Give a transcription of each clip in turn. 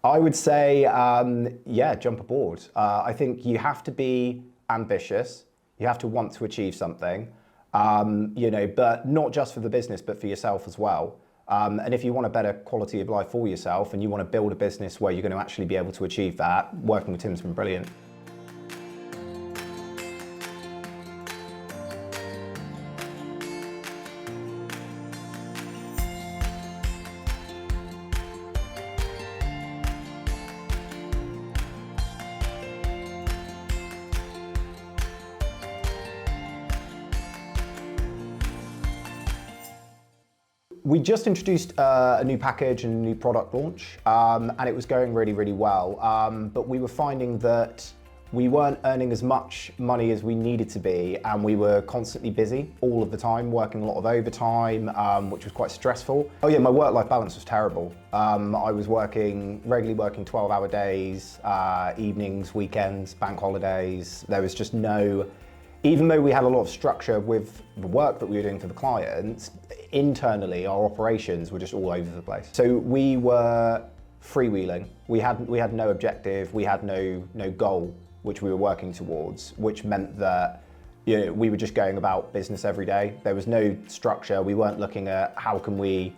I would say, yeah, jump aboard. I think you have to be ambitious. You have to want to achieve something, but not just for the business, but for yourself as well. And if you want a better quality of life for yourself and you want to build a business where you're going to actually be able to achieve that, working with Tim's been brilliant. We just introduced a new package and a new product launch, and it was going really, really well. But we were finding that we weren't earning as much money as we needed to be, and we were constantly busy all of the time, working a lot of overtime, which was quite stressful. Oh yeah, my work-life balance was terrible. I was regularly working 12-hour days, evenings, weekends, bank holidays. There was just no, even though we had a lot of structure with the work that we were doing for the clients, internally our operations were just all over the place. So we were freewheeling. We had no objective, we had no goal which we were working towards, which meant that we were just going about business every day. There was no structure. We weren't looking at how can we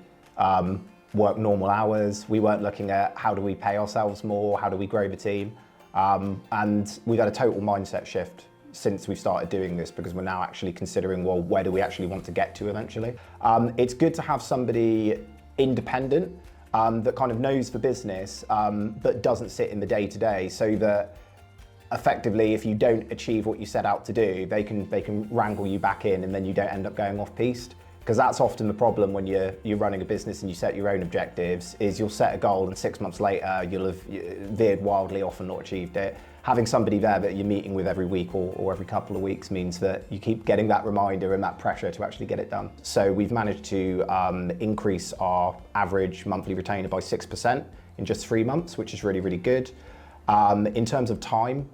work normal hours. We weren't looking at how do we pay ourselves more, how do we grow the team. And we've had a total mindset shift since we've started doing this, because we're now actually considering, well, where do we actually want to get to eventually? It's good to have somebody independent that kind of knows the business, but doesn't sit in the day-to-day, so that effectively, if you don't achieve what you set out to do, they can wrangle you back in, and then you don't end up going off-piste. Because that's often the problem when you're running a business and you set your own objectives, is you'll set a goal and 6 months later you'll have veered wildly off and not achieved it. Having somebody there that you're meeting with every week or every couple of weeks means that you keep getting that reminder and that pressure to actually get it done. So we've managed to increase our average monthly retainer by 6% in just 3 months, which is really, really good. In terms of time,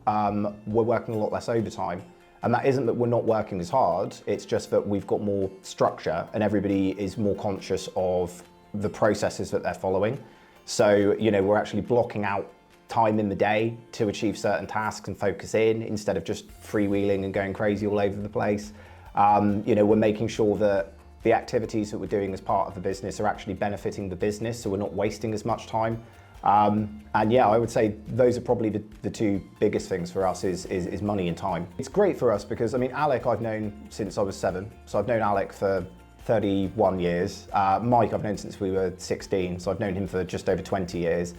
we're working a lot less overtime. And that isn't that we're not working as hard, it's just that we've got more structure and everybody is more conscious of the processes that they're following. So, we're actually blocking out time in the day to achieve certain tasks and focus in, instead of just freewheeling and going crazy all over the place. We're making sure that the activities that we're doing as part of the business are actually benefiting the business, so we're not wasting as much time. And yeah, I would say those are probably the two biggest things for us is money and time. It's great for us because, Alec I've known since I was 7, so I've known Alec for 31 years. Mike I've known since we were 16, so I've known him for just over 20 years.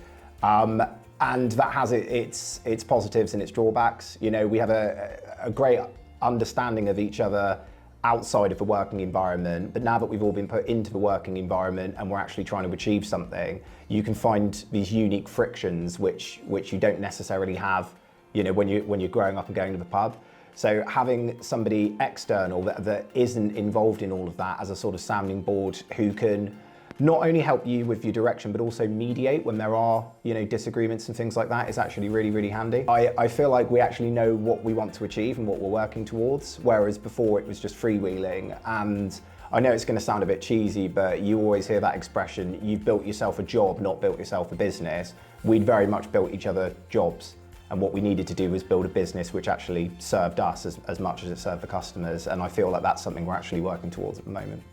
And that has its positives and its drawbacks. We have a great understanding of each other outside of the working environment, but now that we've all been put into the working environment and we're actually trying to achieve something, you can find these unique frictions which you don't necessarily have, when you're growing up and going to the pub. So having somebody external that isn't involved in all of that as a sort of sounding board, who can not only help you with your direction, but also mediate when there are, disagreements and things like that, is actually really, really handy. I feel like we actually know what we want to achieve and what we're working towards, whereas before it was just freewheeling. And I know it's going to sound a bit cheesy, but you always hear that expression, you've built yourself a job, not built yourself a business. We'd very much built each other jobs. And what we needed to do was build a business which actually served us as much as it served the customers. And I feel like that's something we're actually working towards at the moment.